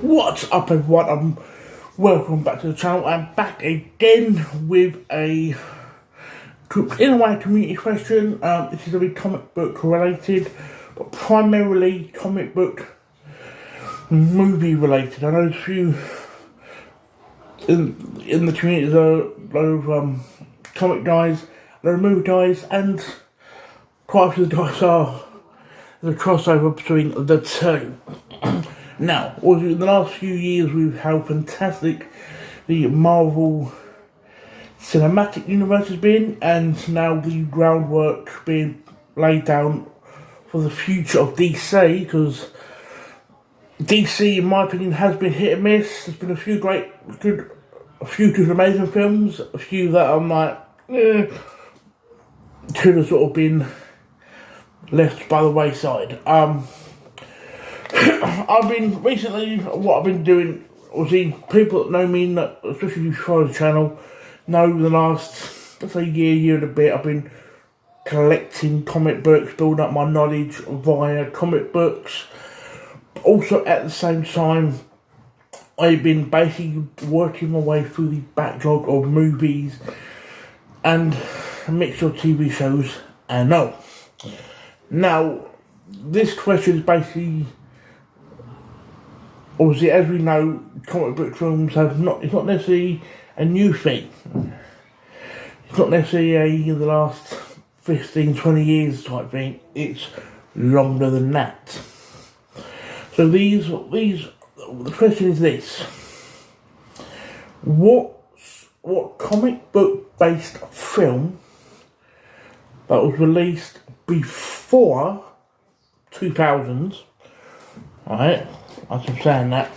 What's up, everyone, and welcome back to the channel. I'm back again with a, in a way, community question. This is going to be comic book related, but primarily comic book movie related. I know there's a few in the community, there are a lot of comic guys, a lot of movie guys, and quite a few of the guys are the crossover between the two. Now, in the last few years, we've how fantastic the Marvel Cinematic Universe has been, and now the groundwork being laid down for the future of DC, because DC, in my opinion, has been hit and miss. There's been a few good amazing films, a few that I'm like, could have sort of been left by the wayside. I've been recently, what I've been doing, obviously people that know me, especially if you follow the channel, know the last, let's say year and a bit, I've been collecting comic books, building up my knowledge via comic books. Also at the same time, I've been basically working my way through the backlog of movies and a mixture of TV shows and no. Now, this question is basically, obviously, as we know, comic book films it's not necessarily a new thing. It's not necessarily in the last 15, 20 years type thing. It's longer than that. So the question is this: what comic book based film that was released before 2000s, right? As I'm saying that,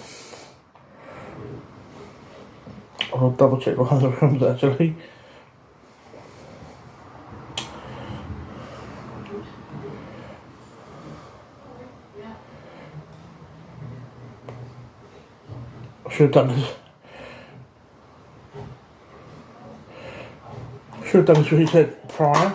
I'll double check one of the films actually. I should have done this. Should have done this what he said prior.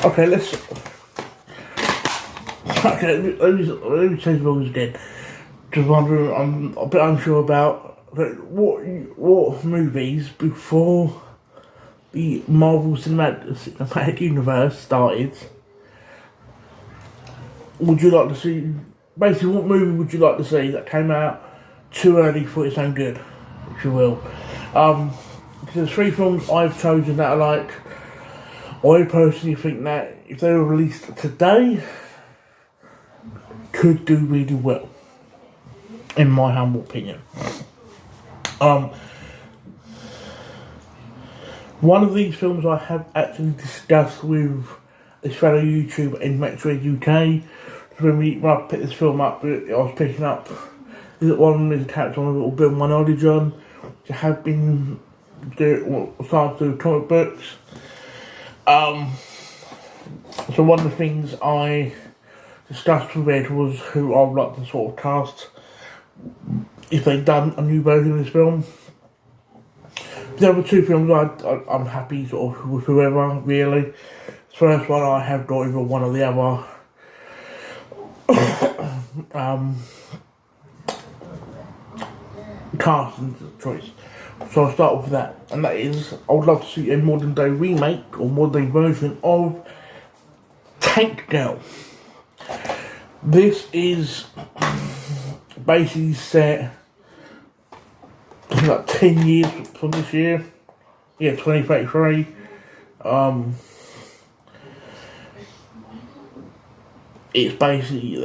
Okay, let me change the rules again. Just wondering, I'm a bit unsure about what movies before the Marvel Cinematic Universe started would you like to see? Basically, what movie would you like to see that came out too early for its own good, if you will? Because there's three films I've chosen that are like, I personally think that if they were released today, could do really well, in my humble opinion. One of these films I have actually discussed with this fellow YouTuber in Metro UK. When I picked this film up, I was picking up one of the characters I want to build my knowledge on, which I have been starting to do comic books. So one of the things I discussed with Ed was who I would like to sort of cast if they'd done a new version of this film. The other two films I'm happy sort of with whoever, really. The first one I have got either one or the other. Casting choice. So I'll start with that, and that is, I would love to see a modern day remake or modern day version of Tank Girl. This is basically set like 10 years from this year. Yeah, 2033. It's basically,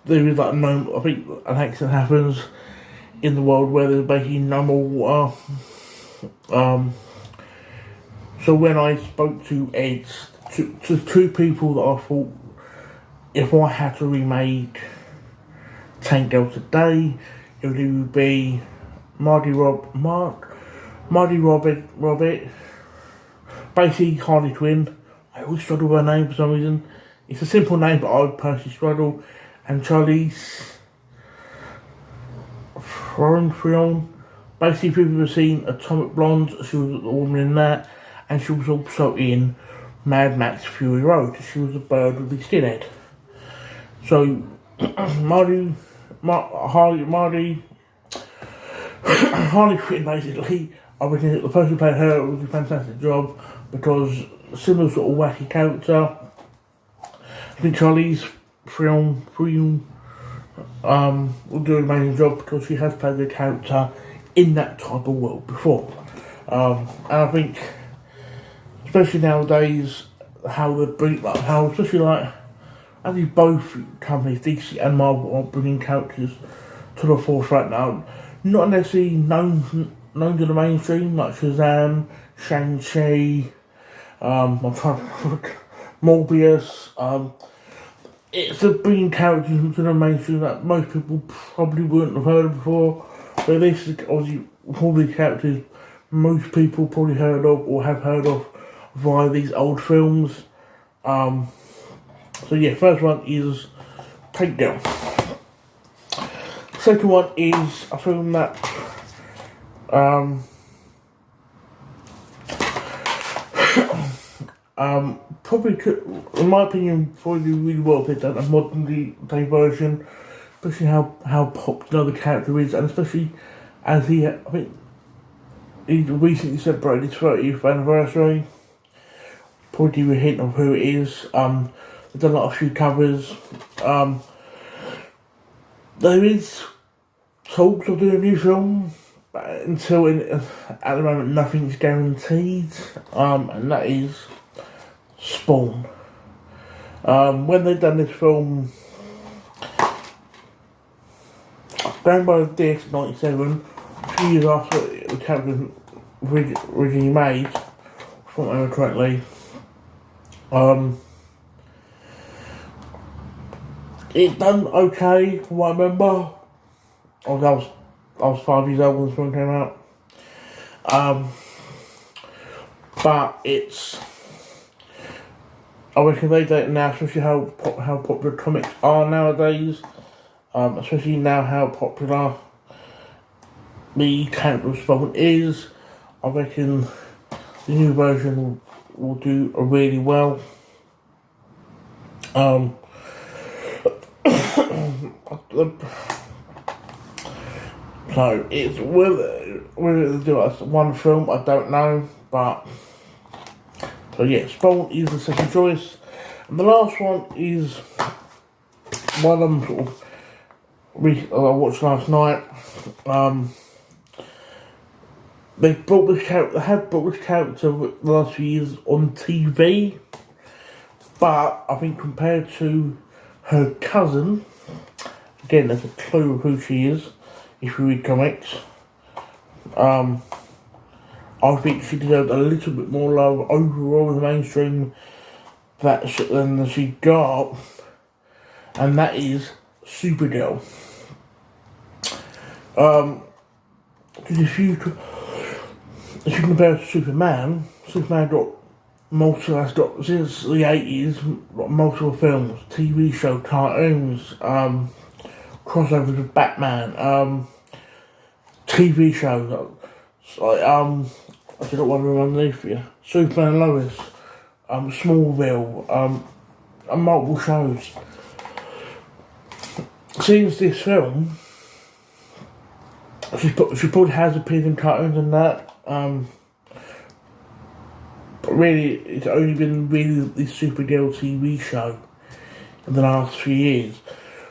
there is like no, I think an accident happens in the world where there's basically no more water. So when I spoke to Ed, to two people that I thought, if I had to remake Tank Girl today, it would either be Marty Robbie, basically Harley Quinn. I always struggle with her name for some reason. It's a simple name, but I would personally struggle. And Charlize Theron, basically, people have seen Atomic Blonde. She was the woman in that, and she was also in Mad Max Fury Road. She was the bird with the skinhead. So, Harley Quinn, basically, I reckon the person who played her was a fantastic job, because similar sort of wacky character. I think Charlize Theron will do an amazing job, because she has played the character in that type of world before. And I think, especially nowadays, as these both companies, DC and Marvel, are bringing characters to the force right now, not necessarily known to the mainstream, like Shazam, Shang-Chi, Morbius. It's bringing characters to the mainstream that most people probably wouldn't have heard of before. But this is obviously probably characters most people probably heard of or have heard of via these old films. So yeah, first one is Takedown. Second one is a film that probably could, in my opinion, probably do really well if they'd done a modern day version, especially how popular the character is, and especially as he recently celebrated his 30th anniversary. Probably give you a hint of who it is. They've done a few covers. There is talks of doing a new film, but at the moment nothing's guaranteed, and that is Spawn. When they've done this film, going by DX97, a few years after the character was originally made, if I remember correctly, it done okay from what I remember. I was 5 years old when this film came out. But I reckon they don't now, especially how popular comics are nowadays. Especially now how popular the character of Spawn is. I reckon the new version will do really well. So it's whether they do it as one film, I don't know, but so yeah, Spawn is the second choice, and the last one is one I'm sort of I watched last night. They have brought this character the last few years on TV, but I think compared to her cousin, again, there's a clue of who she is if you read comics. I think she deserved a little bit more love overall in the mainstream than she got, and that is Supergirl. Because if you compare it to Superman got since the 80s, multiple films, TV show, cartoons, crossovers with Batman, TV shows, like, I forgot one underneath you, Superman and Lois, Smallville, and multiple shows. Since this film, she probably has appeared in cartoons and that, but really, it's only been really this Supergirl TV show in the last few years,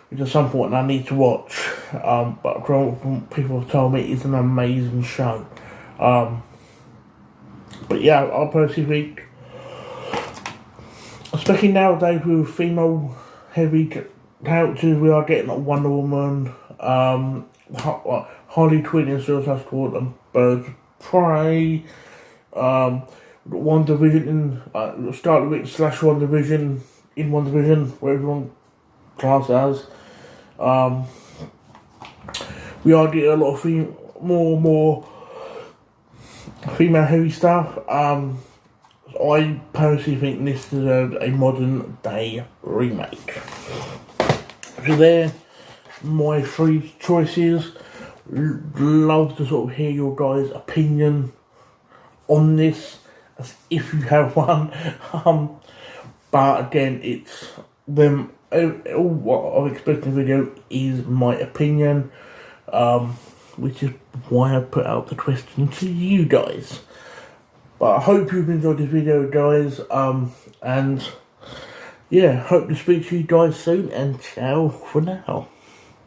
which at some point I need to watch. But from people have told me it's an amazing show. But yeah, I personally think, especially nowadays with female heavy characters, we are getting like Wonder Woman, Harley Quinn and Suicide Squad and Birds of Prey. One Division start with / One Division in One Division, where everyone class as. We are getting a lot of more female heavy stuff. I personally think this deserves a modern day remake. So there, my three choices. love to sort of hear your guys' opinion on this, as if you have one. But again, it's them. All what I've expressed in the video is my opinion, which is why I put out the question to you guys. But I hope you've enjoyed this video, guys. And yeah, hope to speak to you guys soon. And ciao for now.